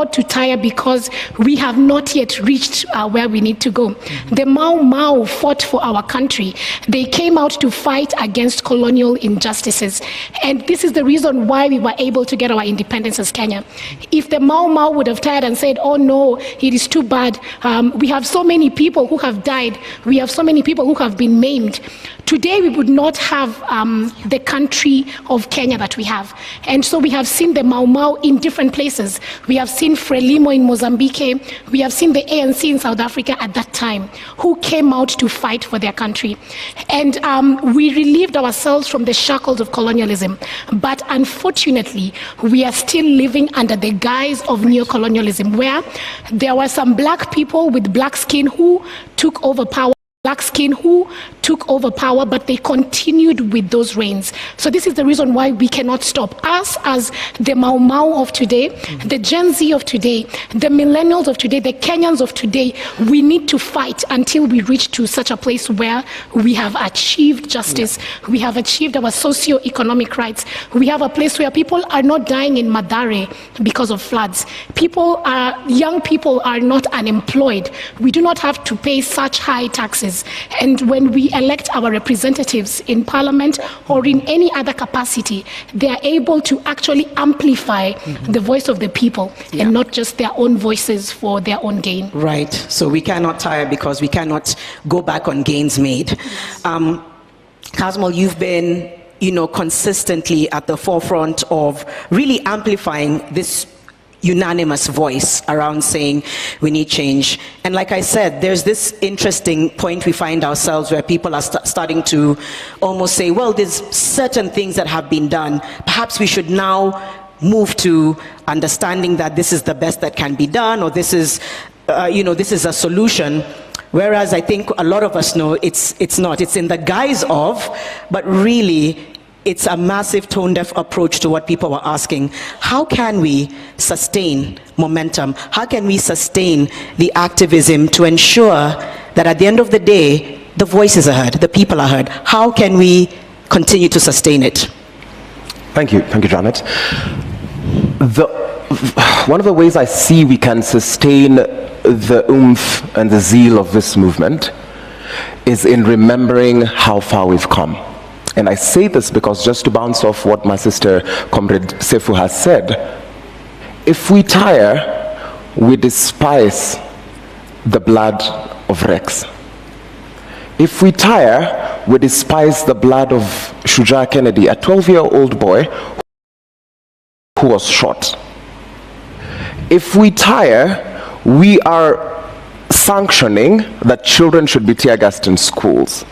to tire because we have not yet reached where we need to go. The Mau Mau fought for our country. They came out to fight against colonial injustices. And this is the reason why we were able to get our independence as Kenya. If the Mau Mau would have tired and said, oh no, it is too bad, we have so many people who have died, we have so many people who have been maimed, today we would not have the country of Kenya that we have. And so we have seen the Mau Mau in different places. We have seen Frelimo in Mozambique. We have seen the ANC in South Africa at that time, who came out to fight for their country. And we relieved ourselves from the shackles of colonialism. But unfortunately, we are still living under the guise of neocolonialism, where there were some black people with black skin who took over power. Black skin who took over power, but they continued with those reigns. So this is the reason why we cannot stop. Us as the Mau Mau of today, the Gen Z of today, the millennials of today, the Kenyans of today, we need to fight until we reach to such a place where we have achieved justice, we have achieved our socio-economic rights, we have a place where people are not dying in Madare because of floods. Young people are not unemployed. We do not have to pay such high taxes. And when we elect our representatives in parliament or in any other capacity, they are able to actually amplify the voice of the people and not just their own voices for their own gain. Right. So we cannot tire because we cannot go back on gains made. Kasmul, you've been, consistently at the forefront of really amplifying this unanimous voice around saying we need change. And like I said, there's this interesting point we find ourselves where people are starting to almost say, well, there's certain things that have been done. Perhaps we should now move to understanding that this is the best that can be done, or this is, this is a solution. Whereas I think a lot of us know it's not. It's in the guise of, but really, it's a massive tone-deaf approach to what people are asking. How can we sustain momentum? How can we sustain the activism to ensure that at the end of the day, the voices are heard, the people are heard? How can we continue to sustain it? Thank you, Janet. One of the ways I see we can sustain the oomph and the zeal of this movement is in remembering how far we've come. And I say this because, just to bounce off what my sister, Comrade Sefu, has said, if we tire, we despise the blood of Rex. If we tire, we despise the blood of Shujaa Kennedy, a 12-year-old boy who was shot. If we tire, we are sanctioning that children should be tear-gassed in schools.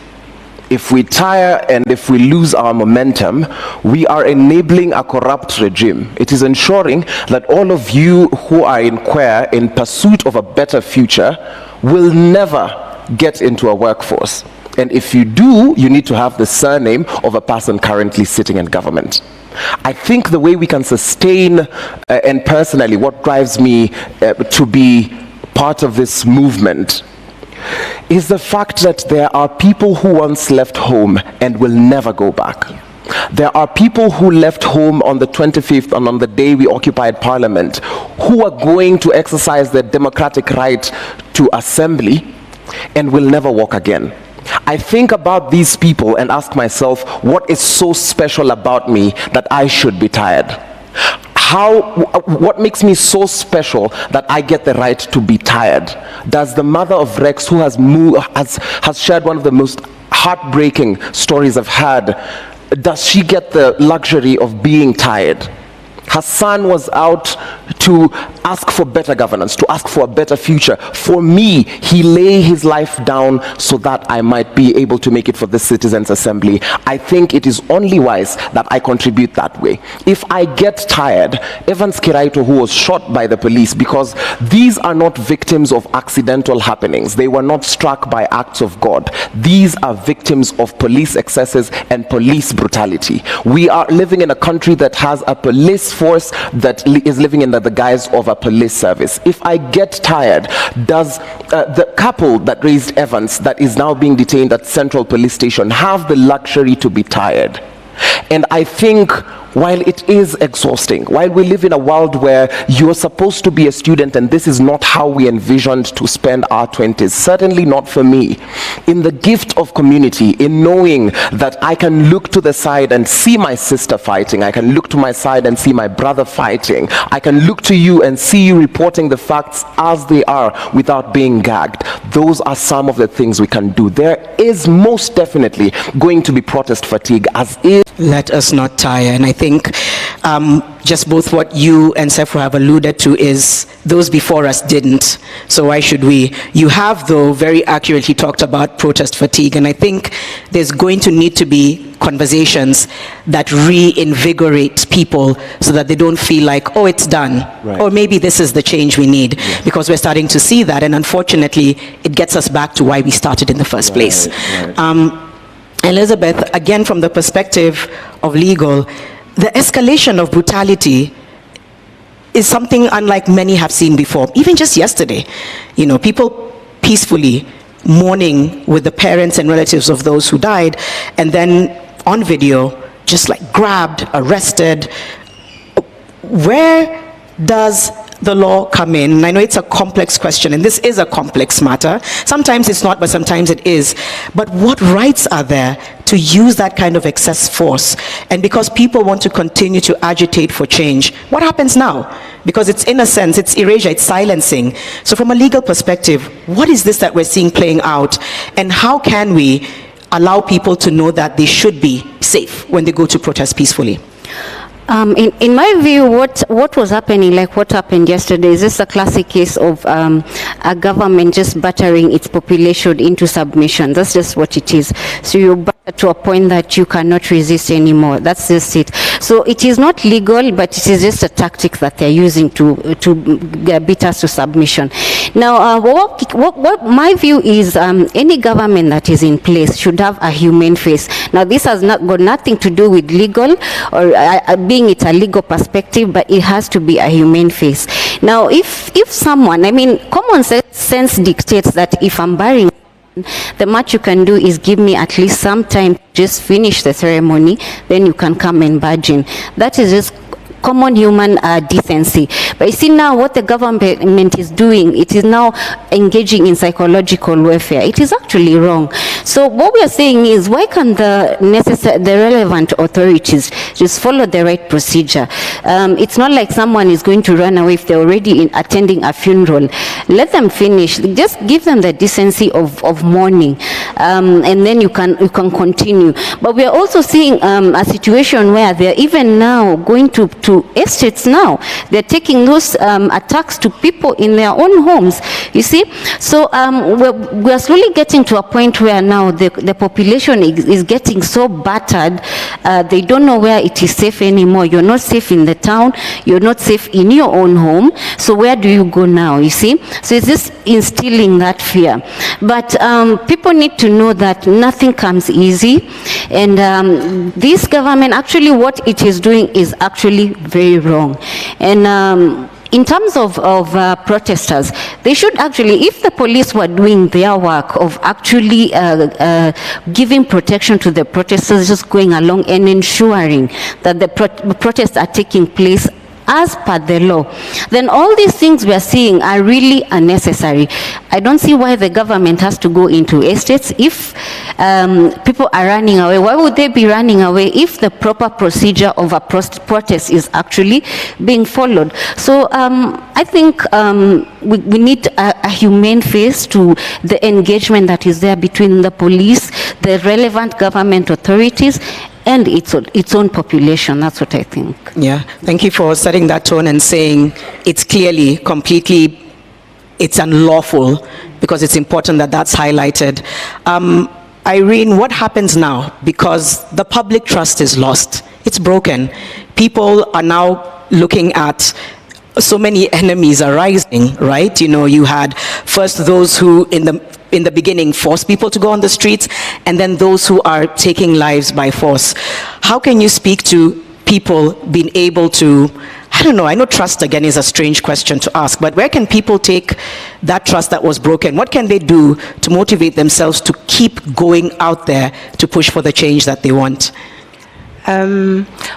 If we tire and if we lose our momentum, we are enabling a corrupt regime. It is ensuring that all of you who are in Queer in pursuit of a better future will never get into a workforce. And if you do, you need to have the surname of a person currently sitting in government. I think the way we can sustain, and personally what drives me to be part of this movement, is the fact that there are people who once left home and will never go back. There are people who left home on the 25th and on the day we occupied Parliament, who are going to exercise their democratic right to assembly and will never walk again. I think about these people and ask myself, what is so special about me that I should be tired? What makes me so special that I get the right to be tired? Does the mother of Rex, who has shared one of the most heartbreaking stories I've had, does she get the luxury of being tired? Her son was out to ask for better governance, to ask for a better future. For me, he lay his life down so that I might be able to make it for the Citizens' Assembly. I think it is only wise that I contribute that way. If I get tired, Evans Kiraito, who was shot by the police, because these are not victims of accidental happenings. They were not struck by acts of God. These are victims of police excesses and police brutality. We are living in a country that has a police force that is living in the guise of a police service. If I get tired, does the couple that raised Evans, that is now being detained at Central Police Station, have the luxury to be tired? And I think while it is exhausting, while we live in a world where you're supposed to be a student and this is not how we envisioned to spend our 20s, certainly not for me, in the gift of community, in knowing that I can look to the side and see my sister fighting, I can look to my side and see my brother fighting, I can look to you and see you reporting the facts as they are without being gagged. Those are some of the things we can do. There is most definitely going to be protest fatigue, as is. Let us not tire. And I think just both what you and Sephora have alluded to is those before us didn't. So why should we? You have, though, very accurately talked about protest fatigue. And I think there's going to need to be conversations that reinvigorate people so that they don't feel like, oh, it's done. Right. Or maybe this is the change we need. Yeah. Because we're starting to see that. And unfortunately, it gets us back to why we started in the first place. Right. Elizabeth, again, from the perspective of legal, the escalation of brutality is something unlike many have seen before. Even just yesterday, people peacefully mourning with the parents and relatives of those who died, and then on video, just like grabbed, arrested. Where does the law come in? And I know it's a complex question, and this is a complex matter. Sometimes it's not, but sometimes it is. But what rights are there to use that kind of excess force? And because people want to continue to agitate for change, what happens now? Because it's, in a sense, it's erasure, it's silencing. So from a legal perspective, what is this that we're seeing playing out? And how can we allow people to know that they should be safe when they go to protest peacefully? In my view, what was happening, like what happened yesterday, is just a classic case of a government just battering its population into submission. That's just what it is. So you batter to a point that you cannot resist anymore. That's just it. So it is not legal, but it is just a tactic that they're using to beat us to submission. Now, what my view is, any government that is in place should have a humane face. Now, this has got nothing to do with legal or being it a legal perspective, but it has to be a humane face. Now, if someone, common sense dictates that if I'm burying, the much you can do is give me at least some time to just finish the ceremony, then you can come and barge in. That is just common human decency. But you see now what the government is doing, it is now engaging in psychological warfare. It is actually wrong. So what we are saying is, why can't the relevant authorities just follow the right procedure? It's not like someone is going to run away if they're already attending a funeral. Let them finish. Just give them the decency of mourning, and then you can continue. But we are also seeing a situation where they're even now going to estates now. They're taking those attacks to people in their own homes, you see. So we're slowly getting to a point where now the population is getting so battered, they don't know where it is safe anymore. You're not safe in the town, you're not safe in your own home, so where do you go now, you see? So it's just instilling that fear. But people need to know that nothing comes easy, and this government, actually what it is doing is actually very wrong. And in terms of protesters, they should actually, if the police were doing their work of actually giving protection to the protesters, just going along and ensuring that the protests are taking place as per the law, then all these things we are seeing are really unnecessary. I don't see why the government has to go into estates. If people are running away, why would they be running away if the proper procedure of a protest is actually being followed? So I think we need a humane face to the engagement that is there between the police, the relevant government authorities, and its own population. That's what I think. Yeah, thank you for setting that tone and saying it's clearly, completely, it's unlawful, because it's important that that's highlighted. Irene, what happens now? Because the public trust is lost. It's broken. People are now looking at so many enemies are rising, right? You had first those who in the beginning forced people to go on the streets, and then those who are taking lives by force. How can you speak to people being able to, I don't know, I know trust again is a strange question to ask, but where can people take that trust that was broken? What can they do to motivate themselves to keep going out there to push for the change that they want?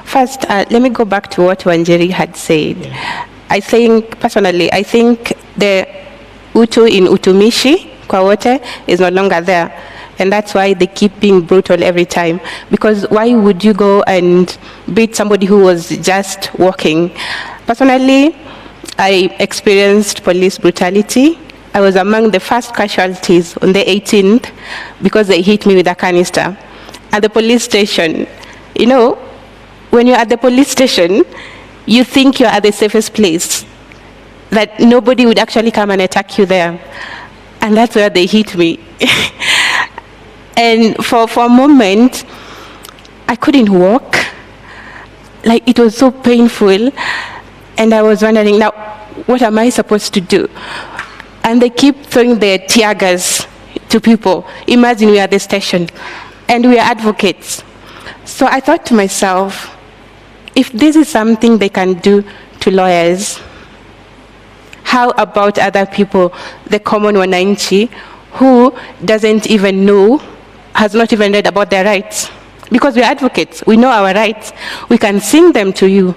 First, let me go back to what Wanjeri had said. Yeah. I think the Utu in Utumishi, kwa wote, is no longer there. And that's why they keep being brutal every time. Because why would you go and beat somebody who was just walking? Personally, I experienced police brutality. I was among the first casualties on the 18th because they hit me with a canister. At the police station, you know, when you're at the police station, you think you're at the safest place, that nobody would actually come and attack you there. And that's where they hit me. And for a moment, I couldn't walk. Like, it was so painful. And I was wondering, now, what am I supposed to do? And they keep throwing their tear gas to people. Imagine we are at the station, and we are advocates. So I thought to myself, if this is something they can do to lawyers, how about other people, the common wananchi, who doesn't even know, has not even read about their rights? Because we're advocates, we know our rights, we can sing them to you,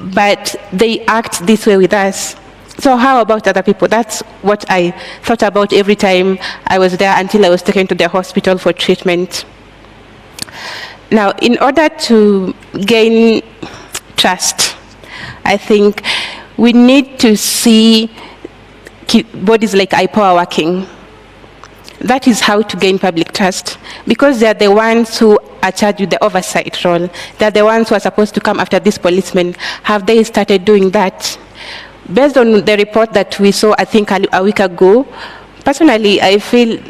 but they act this way with us. So how about other people? That's what I thought about every time I was there until I was taken to the hospital for treatment. Now, in order to gain trust, I think we need to see bodies like IPOA working. That is how to gain public trust, because they're the ones who are charged with the oversight role. They're the ones who are supposed to come after these policemen. Have they started doing that? Based on the report that we saw, I think a week ago, personally, I feel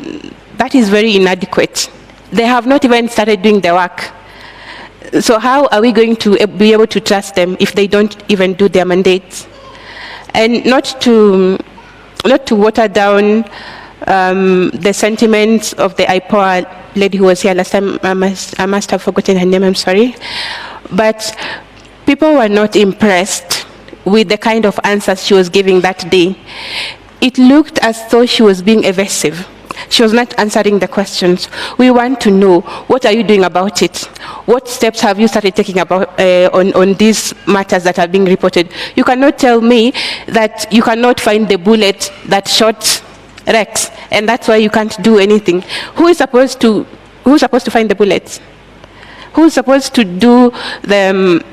that is very inadequate. They have not even started doing the work. So how are we going to be able to trust them if they don't even do their mandates? And not to water down the sentiments of the IPOA lady who was here last time. I must have forgotten her name, I'm sorry. But people were not impressed with the kind of answers she was giving that day. It looked as though she was being evasive. She was not answering the questions. We want to know, what are you doing about it? What steps have you started taking about on these matters that are being reported? You cannot tell me that you cannot find the bullet that shot Rex, and that's why you can't do anything. Who's supposed to find the bullets? Who's supposed to do the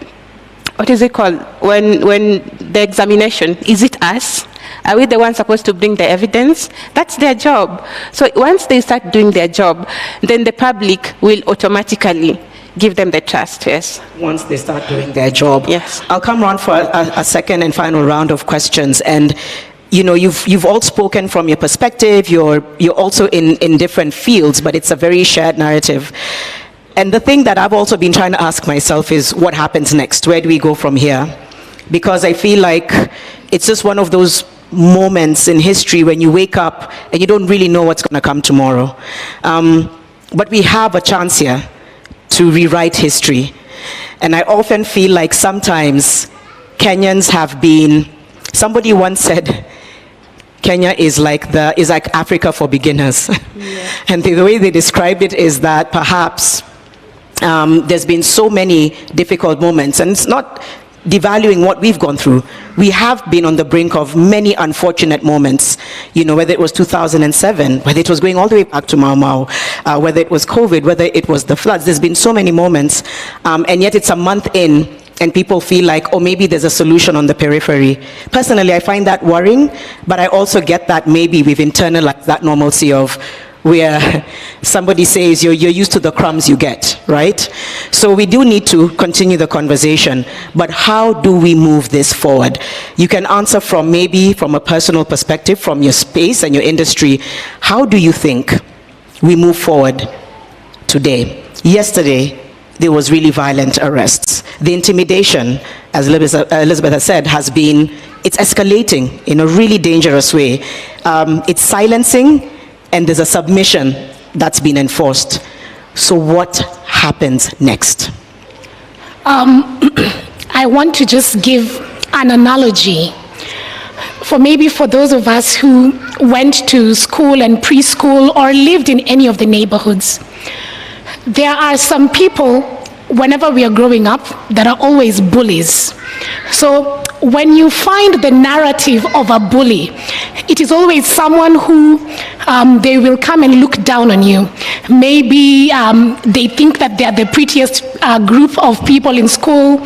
what is it called, when the examination? Is it us? Are we the ones supposed to bring the evidence? That's their job. So once they start doing their job, then the public will automatically give them the trust, yes. Once they start doing their job. Yes. I'll come around for a second and final round of questions. And you know, you've all spoken from your perspective. You're also in different fields, but it's a very shared narrative. And the thing that I've also been trying to ask myself is, what happens next? Where do we go from here? Because I feel like it's just one of those moments in history when you wake up and you don't really know what's going to come tomorrow. But we have a chance here to rewrite history. And I often feel like sometimes Kenyans have been, somebody once said, Kenya is like Africa for beginners. Yeah. And the way they described it is that perhaps there's been so many difficult moments, and it's not devaluing what we've gone through. We have been on the brink of many unfortunate moments, you know, whether it was 2007, whether it was going all the way back to Mau Mau, whether it was COVID, whether it was the floods. There's been so many moments, and yet it's a month in, and people feel like, oh, maybe there's a solution on the periphery. Personally, I find that worrying, but I also get that maybe we've internalized that normalcy of where somebody says you're used to the crumbs you get, right? So we do need to continue the conversation, but how do we move this forward? You can answer from maybe from a personal perspective, from your space and your industry. How do you think we move forward today? Yesterday, there was really violent arrests. The intimidation, as Elizabeth has said, it's escalating in a really dangerous way. It's silencing, and there's a submission that's been enforced. So what happens next? I want to just give an analogy for those of us who went to school and preschool or lived in any of the neighborhoods. There are some people whenever we are growing up, there are always bullies. So when you find the narrative of a bully, it is always someone who they will come and look down on you. Maybe they think that they are the prettiest group of people in school,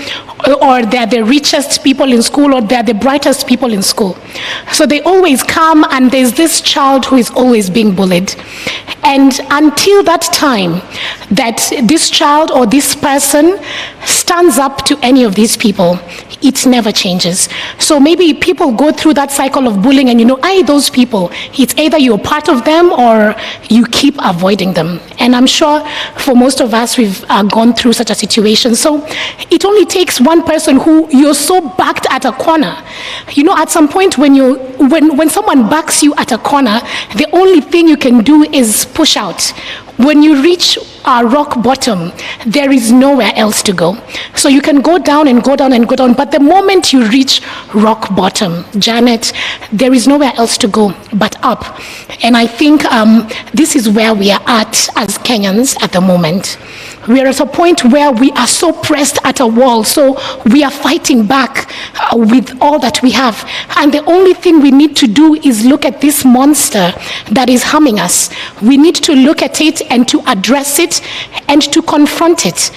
or they're the richest people in school, or they're the brightest people in school. So they always come, and there's this child who is always being bullied. And until that time that this child or this person stands up to any of these people, it never changes. So maybe people go through that cycle of bullying, and those people, it's either you're part of them or you keep avoiding them. And I'm sure for most of us, we've gone through such a situation. So it only takes one person who you're so backed at a corner. At some point when someone backs you at a corner, the only thing you can do is push out. When you reach rock bottom, there is nowhere else to go. So you can go down and go down and go down, but the moment you reach rock bottom, Janet, there is nowhere else to go but up. And I think this is where we are at as Kenyans at the moment. We are at a point where we are so pressed at a wall, so we are fighting back with all that we have. And the only thing we need to do is look at this monster that is harming us. We need to look at it and to address it and to confront it.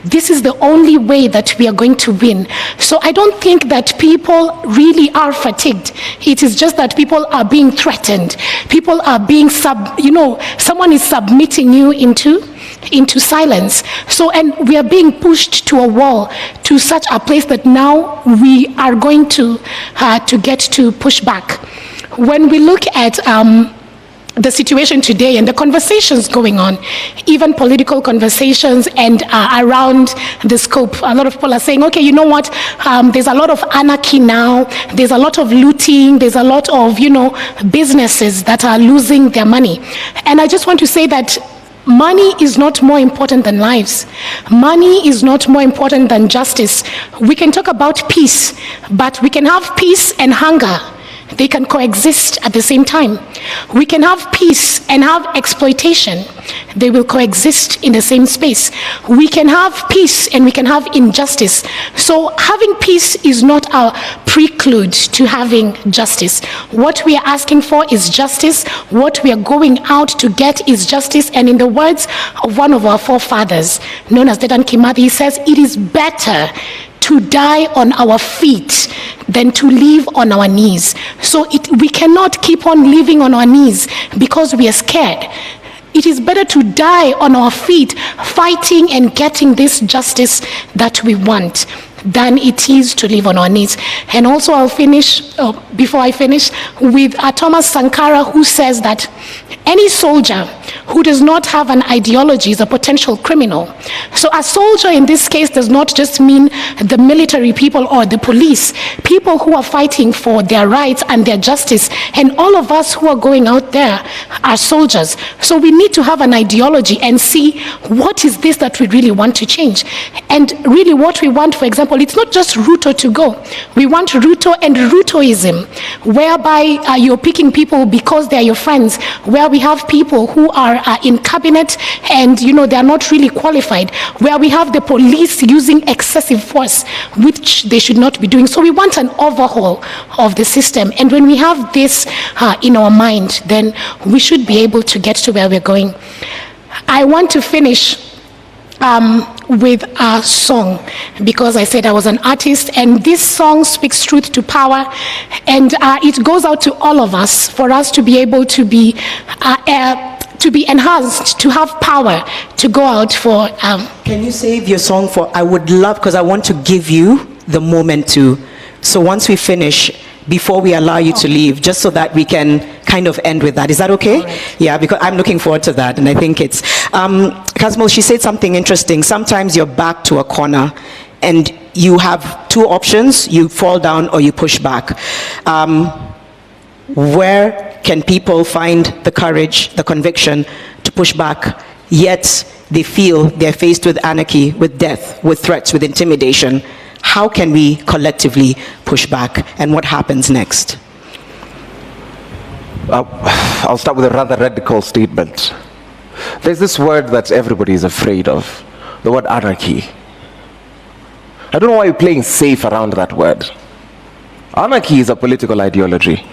This is the only way that we are going to win. So I don't think that people really are fatigued. It is just that people are being threatened. People are being someone is submitting you into silence. So, and we are being pushed to a wall, to such a place that now we are going to get to push back. When we look at the situation today and the conversations going on, even political conversations and around the scope, a lot of people are saying, okay, you know what, there's a lot of anarchy now, there's a lot of looting, there's a lot of, businesses that are losing their money. And I just want to say that money is not more important than lives. Money is not more important than justice. We can talk about peace, but we can have peace and hunger. They can coexist at the same time. We can have peace and have exploitation. They will coexist in the same space. We can have peace and we can have injustice. So having peace is not a prelude to having justice. What we are asking for is justice. What we are going out to get is justice. And in the words of one of our forefathers, known as Dedan Kimathi, he says, it is better to die on our feet than to live on our knees. So we cannot keep on living on our knees because we are scared. It is better to die on our feet, fighting and getting this justice that we want, than it is to live on our knees. And also I'll finish, before I finish, with Thomas Sankara, who says that any soldier who does not have an ideology is a potential criminal. So a soldier in this case does not just mean the military people or the police, people who are fighting for their rights and their justice. And all of us who are going out there are soldiers. So we need to have an ideology and see what is this that we really want to change. And really what we want, for example, it's not just Ruto to go. We want Ruto and Rutoism, whereby you're picking people because they're your friends, where we have people who are in cabinet and they are not really qualified, where we have the police using excessive force, which they should not be doing. So we want an overhaul of the system. And when we have this in our mind, then we should be able to get to where we're going. I want to finish with a song, because I said I was an artist, and this song speaks truth to power, and it goes out to all of us, for us to be able to be enhanced, to have power, to go out for... Can you save your song for... I would love, because I want to give you the moment to... So once we finish, before we allow you to leave, just so that we can kind of end with that. Is that okay? Right. Yeah, because I'm looking forward to that, and I think it's... Kazmal, she said something interesting. Sometimes you're back to a corner, and you have two options. You fall down or you push back. Where can people find the courage, the conviction to push back, yet they feel they're faced with anarchy, with death, with threats, with intimidation? How can we collectively push back, and what happens next? I'll start with a rather radical statement. There's this word that everybody is afraid of, the word anarchy. I don't know why you're playing safe around that word. Anarchy is a political ideology.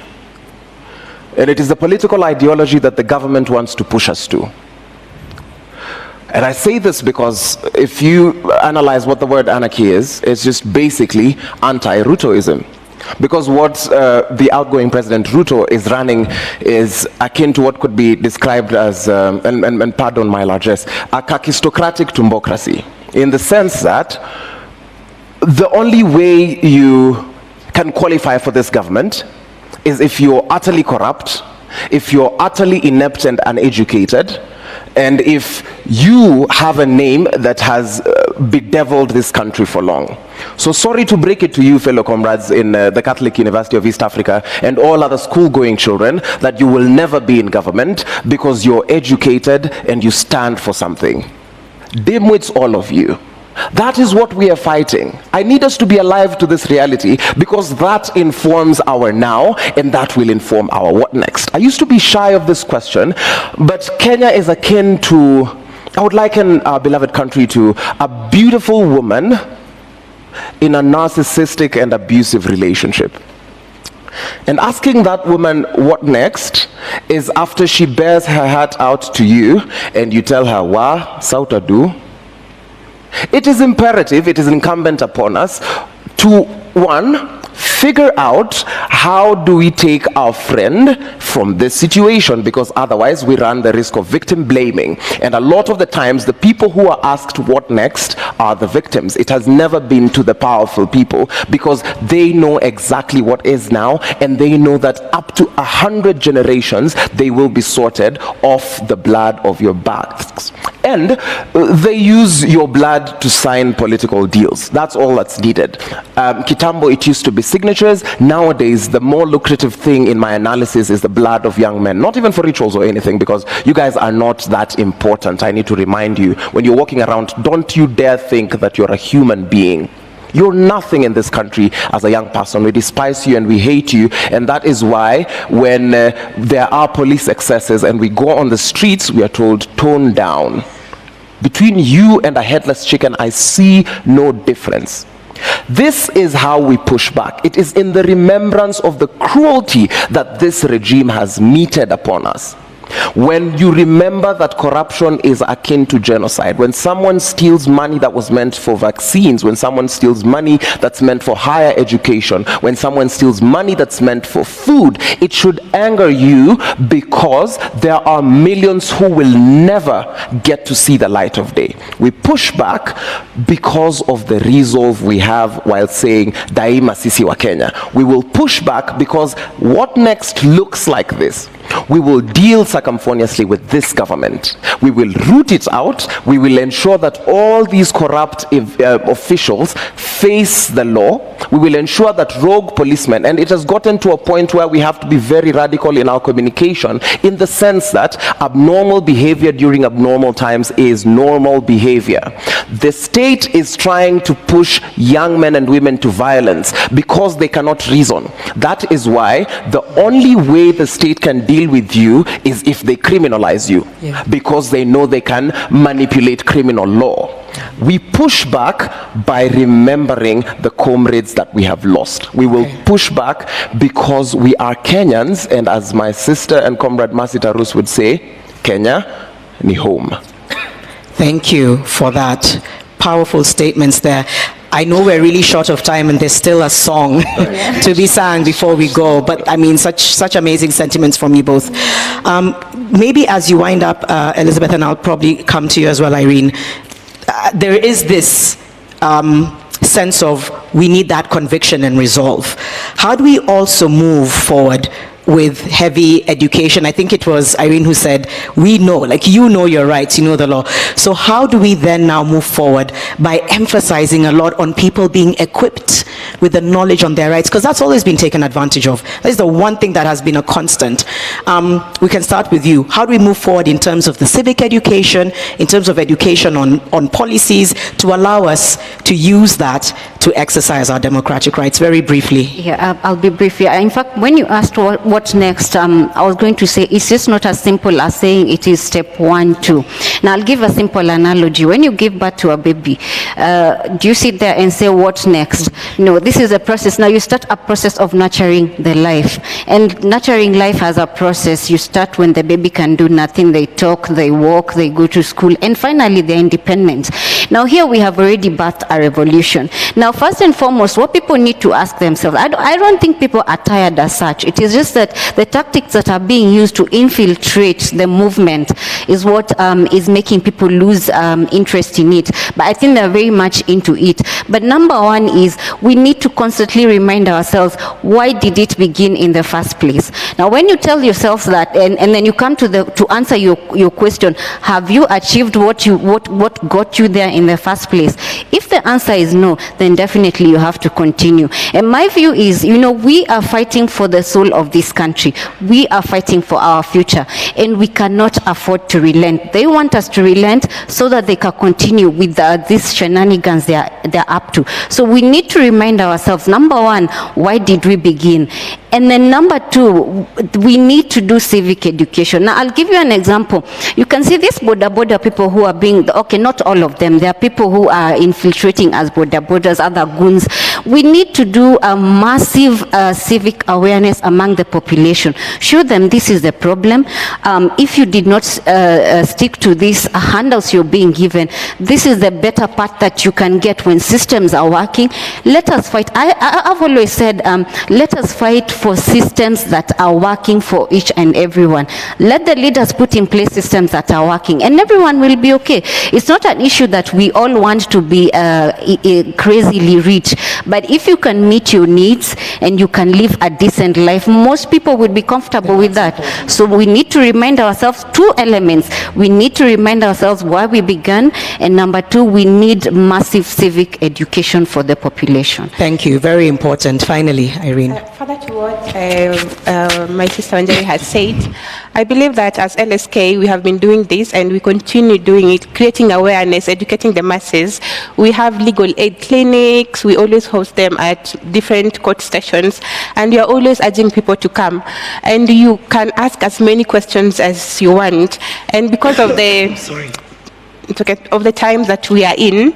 And it is the political ideology that the government wants to push us to. And I say this because if you analyze what the word anarchy is, it's just basically anti-Rutoism. Because what the outgoing President Ruto is running is akin to what could be described as, and pardon my largesse, a kakistocratic tumbocracy. In the sense that the only way you can qualify for this government is if you're utterly corrupt, if you're utterly inept and uneducated, and if you have a name that has bedeviled this country for long. So sorry to break it to you, fellow comrades in the Catholic University of East Africa and all other school-going children, that you will never be in government because you're educated and you stand for something. Dimwits, all of you. That is what we are fighting. I need us to be alive to this reality because that informs our now and that will inform our what next. I used to be shy of this question, but Kenya is akin to, I would liken our beloved country to a beautiful woman in a narcissistic and abusive relationship. And asking that woman what next is after she bears her heart out to you and you tell her, wa, sauta do. It is imperative, it is incumbent upon us to, one, figure out how do we take our friend from this situation, because otherwise we run the risk of victim blaming. And a lot of the times the people who are asked what next are the victims. It has never been to the powerful people because they know exactly what is now, and they know that up to 100 generations they will be sorted off the blood of your backs. And they use your blood to sign political deals. That's all that's needed. Kitambo, it used to be signatures. Nowadays, the more lucrative thing in my analysis is the blood of young men. Not even for rituals or anything, because you guys are not that important. I need to remind you, when you're walking around, don't you dare think that you're a human being. You're nothing in this country as a young person. We despise you and we hate you, and that is why when there are police excesses and we go on the streets, we are told, tone down. Between you and a headless chicken, I see no difference. This is how we push back. It is in the remembrance of the cruelty that this regime has meted upon us. When you remember that corruption is akin to genocide, when someone steals money that was meant for vaccines, when someone steals money that's meant for higher education, when someone steals money that's meant for food, it should anger you because there are millions who will never get to see the light of day. We push back because of the resolve we have while saying Daima Sisi wa Kenya. We will push back because what next looks like this. We will deal circumfoniously with this government. We will root it out. We will ensure that all these corrupt officials face the law. We will ensure that rogue policemen, and it has gotten to a point where we have to be very radical in our communication, in the sense that abnormal behavior during abnormal times is normal behavior. The state is trying to push young men and women to violence because they cannot reason. That is why the only way the state can deal with you is if they criminalize you, because they know they can manipulate criminal law. We push back by remembering the comrades that we have lost. We will push back because we are Kenyans, and as my sister and comrade Masita Rus would say, Kenya ni home. Thank you for that. Powerful statements there. I know we're really short of time and there's still a song to be sung before we go, but I mean, such amazing sentiments from you both. Maybe as you wind up, Elizabeth, and I'll probably come to you as well, Irene, there is this sense of we need that conviction and resolve. How do we also move forward with heavy education? I think it was Irene who said, we know, like, you know your rights, you know the law. So how do we then now move forward by emphasizing a lot on people being equipped with the knowledge on their rights? Because that's always been taken advantage of. That is the one thing that has been a constant. We can start with you. How do we move forward in terms of the civic education, in terms of education on policies, to allow us to use that to exercise our democratic rights? Very briefly. Yeah, I'll be brief. Yeah. In fact, when you asked what next, I was going to say it's just not as simple as saying it is step 1, 2. Now, I'll give a simple analogy. When you give birth to a baby, do you sit there and say, what next? No, this is a process. Now, you start a process of nurturing the life. And nurturing life has a process. You start when the baby can do nothing. They talk, they walk, they go to school, and finally, they're independent. Now, here we have already birthed a revolution. Now, first and foremost, what people need to ask themselves, I don't think people are tired as such. It is just that the tactics that are being used to infiltrate the movement is what is making people lose interest in it. But I think they're very much into it. But number one is we need to constantly remind ourselves, why did it begin in the first place? Now, when you tell yourselves that, and then you come to answer your question, have you achieved what got you there in the first place? If the answer is no, then definitely you have to continue. And my view is, we are fighting for the soul of this country. We are fighting for our future, and we cannot afford to relent. They want us to relent so that they can continue with these shenanigans they're up to. So we need to remind ourselves, number one, why did we begin? And then number two, we need to do civic education. Now, I'll give you an example. You can see these border people who are being, okay, not all of them. There are people who are infiltrating as borders, other goons. We need to do a massive civic awareness among the population. Show them this is the problem. If you did not stick to these handouts you're being given, this is the better part that you can get when systems are working. Let us fight. I've always said, let us fight for systems that are working for each and everyone. Let the leaders put in place systems that are working, and everyone will be okay. It's not an issue that we all want to be crazily rich, but if you can meet your needs and you can live a decent life, most people will be comfortable with that. So we need to remind ourselves two elements. We need to remind ourselves why we began, and number two, we need massive civic education for the population. Thank you. Very important. Finally, Irene. Further to what my sister Anjali has said, I believe that as LSK, we have been doing this and we continue doing it, creating awareness, educating the masses. We have legal aid clinics. We always host them at different court stations, and we are always urging people to come. And you can ask as many questions as you want. And because of the of the times that we are in,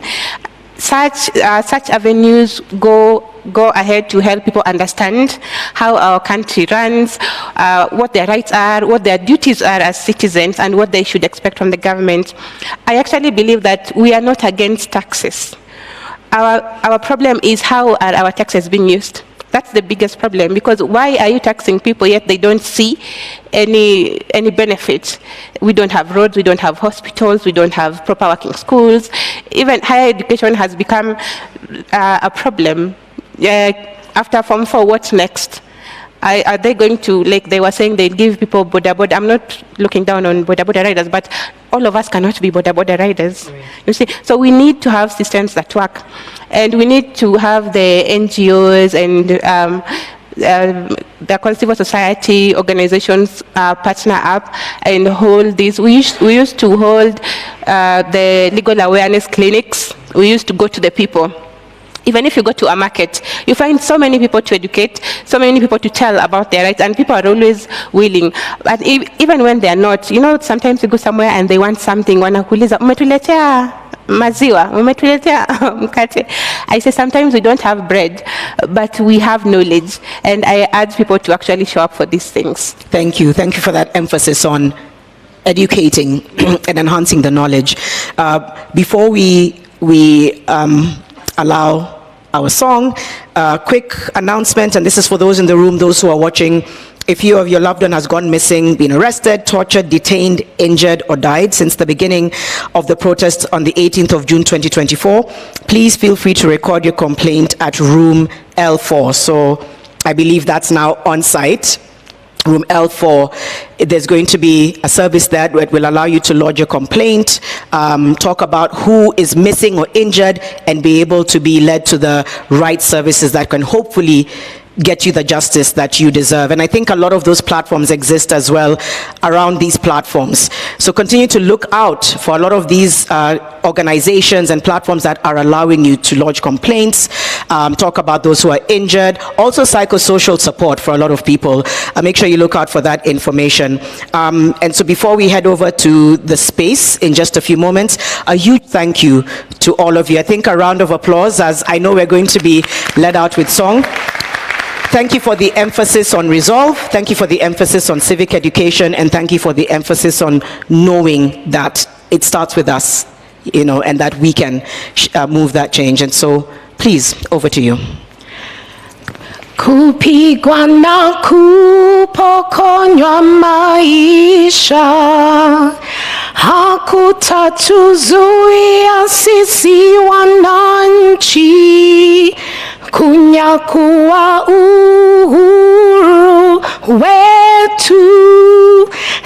such avenues go ahead to help people understand how our country runs, what their rights are, what their duties are as citizens, and what they should expect from the government. I actually believe that we are not against taxes. Our problem is, how are our taxes being used? That's the biggest problem, because why are you taxing people yet they don't see any benefit? We don't have roads, we don't have hospitals, we don't have proper working schools. Even higher education has become a problem. After Form 4, what's next? Are they going to, like they were saying, they give people boda? I'm not looking down on boda riders, but all of us cannot be boda riders. Right. You see, so we need to have systems that work, and we need to have the NGOs and the civil society organizations partner up and hold this. We used to hold the legal awareness clinics. We used to go to the people. Even if you go to a market, you find so many people to educate, so many people to tell about their rights, and people are always willing. But even when they are not, sometimes you go somewhere and they want something, wanakuuliza, umetuletea maziwa, umetuletea mkate. I say sometimes we don't have bread, but we have knowledge, and I urge people to actually show up for these things. Thank you. Thank you for that emphasis on educating and enhancing the knowledge. Before we allow our song, quick announcement, and this is for those in the room, those who are watching. If you or your loved one has gone missing, been arrested, tortured, detained, injured, or died since the beginning of the protests on the 18th of June 2024, please feel free to record your complaint at room L4. So I believe that's now on site. Room L4, there's going to be a service there that will allow you to lodge your complaint, talk about who is missing or injured, and be able to be led to the right services that can hopefully get you the justice that you deserve. And I think a lot of those platforms exist as well around these platforms. So continue to look out for a lot of these organizations and platforms that are allowing you to lodge complaints, talk about those who are injured, also psychosocial support for a lot of people. Make sure you look out for that information. And so before we head over to the space in just a few moments, a huge thank you to all of you. I think a round of applause, as I know we're going to be led out with song. Thank you for the emphasis on resolve. Thank you for the emphasis on civic education, and thank you for the emphasis on knowing that it starts with us, and that we can move that change. And so, please, over to you. Kupigwa na kupokonywa maisha hakutatuzuia sisi wananchi kunyakua uhuru wetu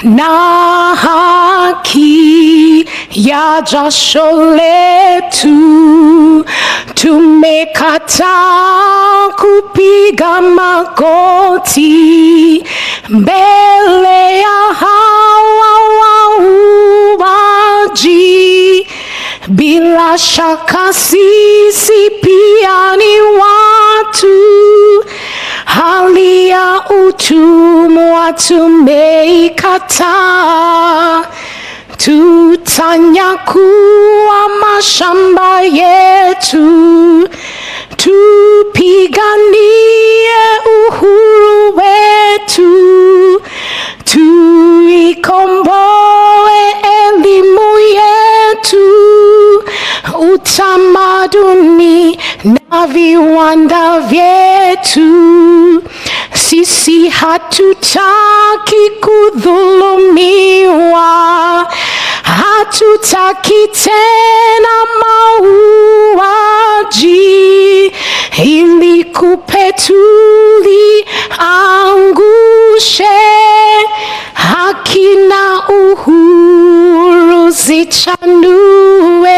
na haki ya jasho letu. Tumekataa kupiga magoti mbele ya hawa wauaji. Bila shaka sisi pia ni watu, hali ya utumwa tumeikataa. Tutanyakua mashamba yetu, tupiganie uhuru wetu, tuikomboe elimu yetu, utamaduni na viwanda vyetu. Sisi hatutaki kudhulumiwa, hatutaki tena mauaji, ili kupetuli angushe haki na uhuru zichanue,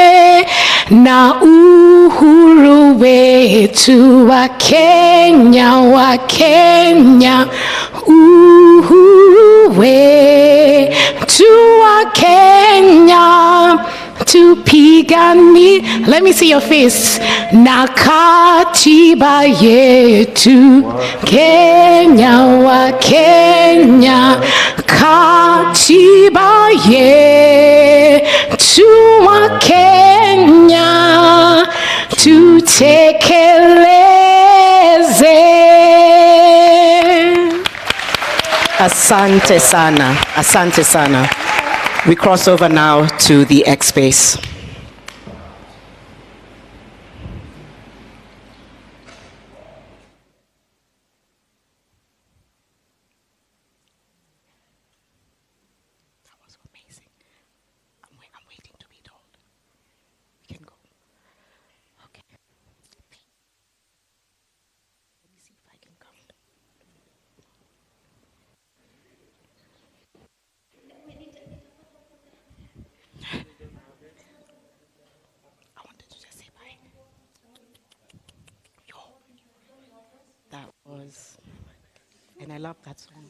na uhuru wetu wa Kenya, uhuru wetu wa Kenya tupigani. Let me see your face. Na katiba yetu Kenya, katiba yetu Kenya tutekeleze. Asante sana. Asante sana. We cross over now to the X space. That was amazing. I'm waiting to be told. We can go. Okay. Let me see if I can count. I wanted to just say bye. Yo, that was, and I love that song.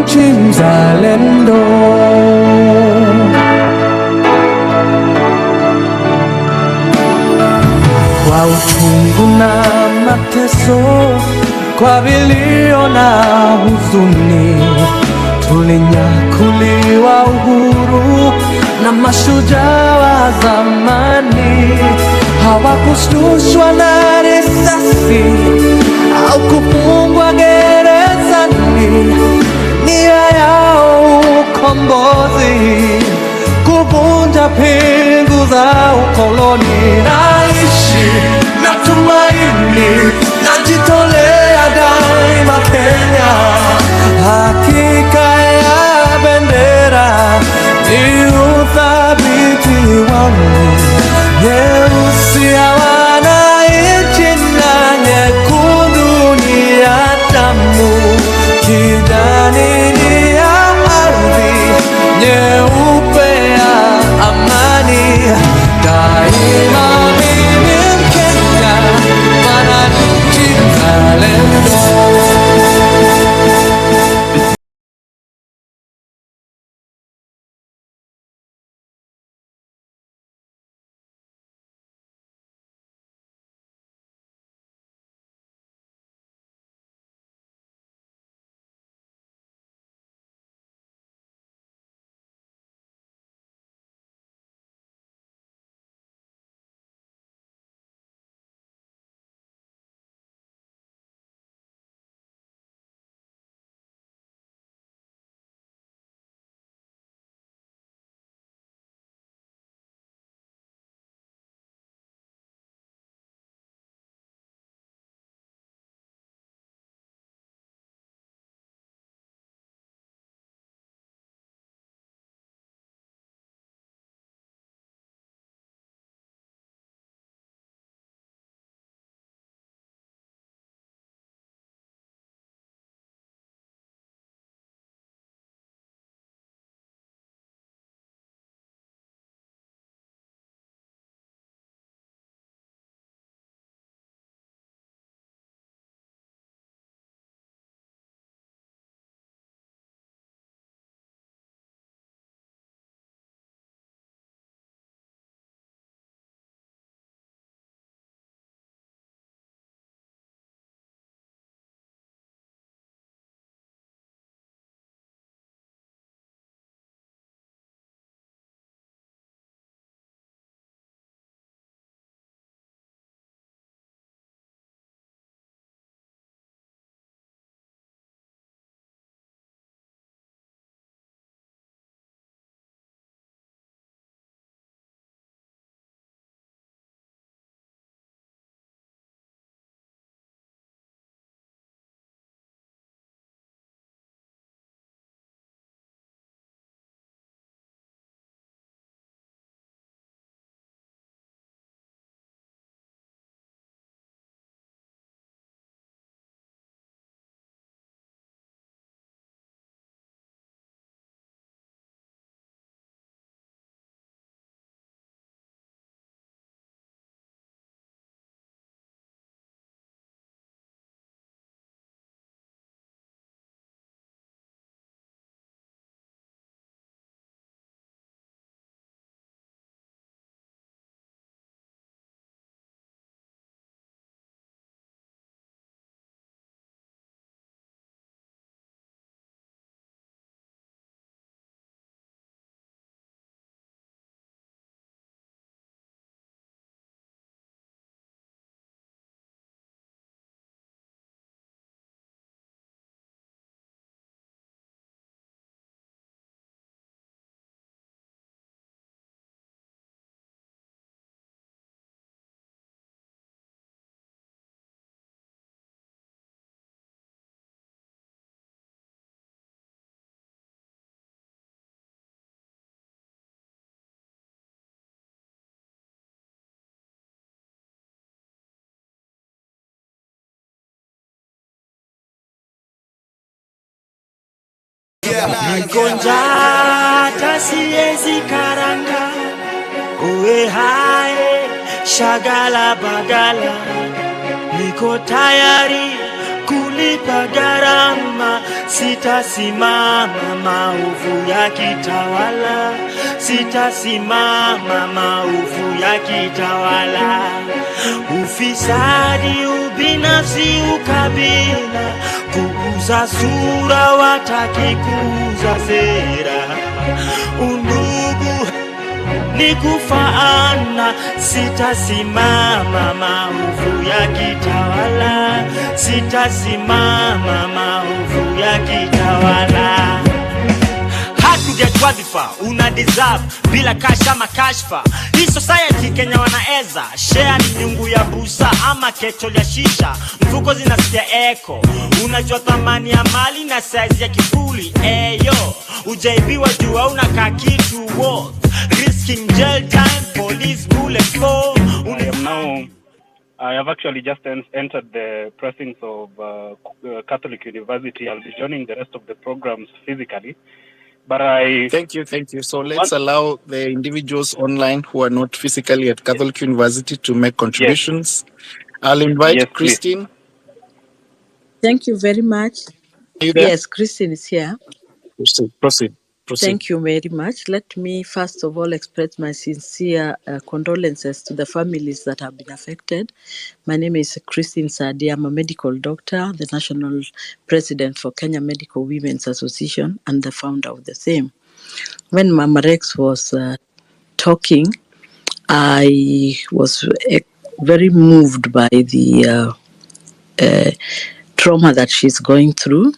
mwananchi mzalendo. Kwa uchungu na mateso, kwa vilio na huzuni, tulinyakuliwa uhuru na mashujaa wa zamani. Hawakushtushwa na risasi au kufungwa gerezani. Nia yao ukombozi, kuvunja pingu za ukoloni. Naishi na tumaini, najitolea daima Kenya. Hakika ya bendera ni uthabiti wangu. Nyeusi ya wananchi na nyekundu ni ya damu. Kijani ni ya ardhi, nyeupe ya amani. Daima mimi Mkenya, mwananchi mzalendo. Niko njaa hata siwezi karanga, uwe hai shagala bagala, niko tayari kulipa gharama sitasimama maovu yakitawala, sitasimama maovu yakitawala. Ufisadi, ubinafsi, ukabila, kuuza sura, wataki kuuza sera, undugu ni kufaana, sitasimama maovu yakitawala, sitasimama maovu yakitawala. Hatuget wadhifa, una deserve, bila kasha makashfa. Hii society Kenya wanaeza, share ni nyungu ya busa ama kecho ya shisha. Mfuko zinasikia eko, unajua thamani ya mali na size ya kifuli. Eyo, ujaibiwa jua unakaa kitu worth, risking jail time, police bullets for. I have actually just entered the precincts of Catholic University. I'll be joining the rest of the programs physically. But Thank you. So let's allow the individuals online who are not physically at Catholic University to make contributions. Yes. I'll invite Christine. Thank you very much. Are you there? Yes, Christine is here. Proceed. Thank you very much. Let me first of all express my sincere condolences to the families that have been affected. My name is Christine Sadi. I'm a medical doctor, the national president for Kenya Medical Women's Association and the founder of the same. When Mama Rex was talking, I was very moved by the trauma that she's going through.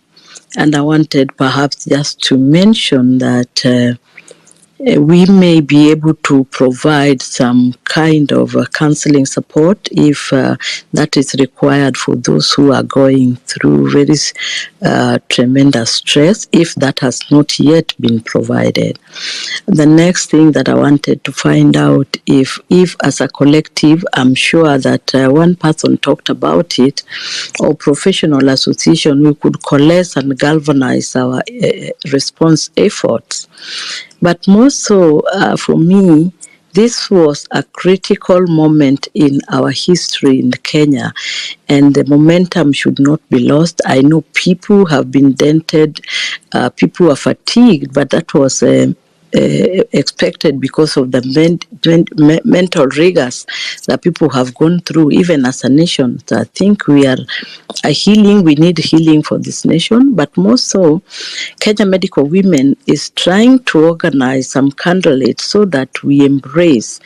And I wanted perhaps just to mention that we may be able to provide some kind of counseling support if that is required for those who are going through very tremendous stress, if that has not yet been provided. The next thing that I wanted to find out, if as a collective, I'm sure that one person talked about it, or professional association, we could coalesce and galvanize our response efforts. But more so, for me, this was a critical moment in our history in Kenya, and the momentum should not be lost. I know people have been dented, people are fatigued, but that was expected because of the mental rigors that people have gone through, even as a nation. So I think we are we need healing for this nation, but more so, Kenya Medical Women is trying to organize some candidates so that we embrace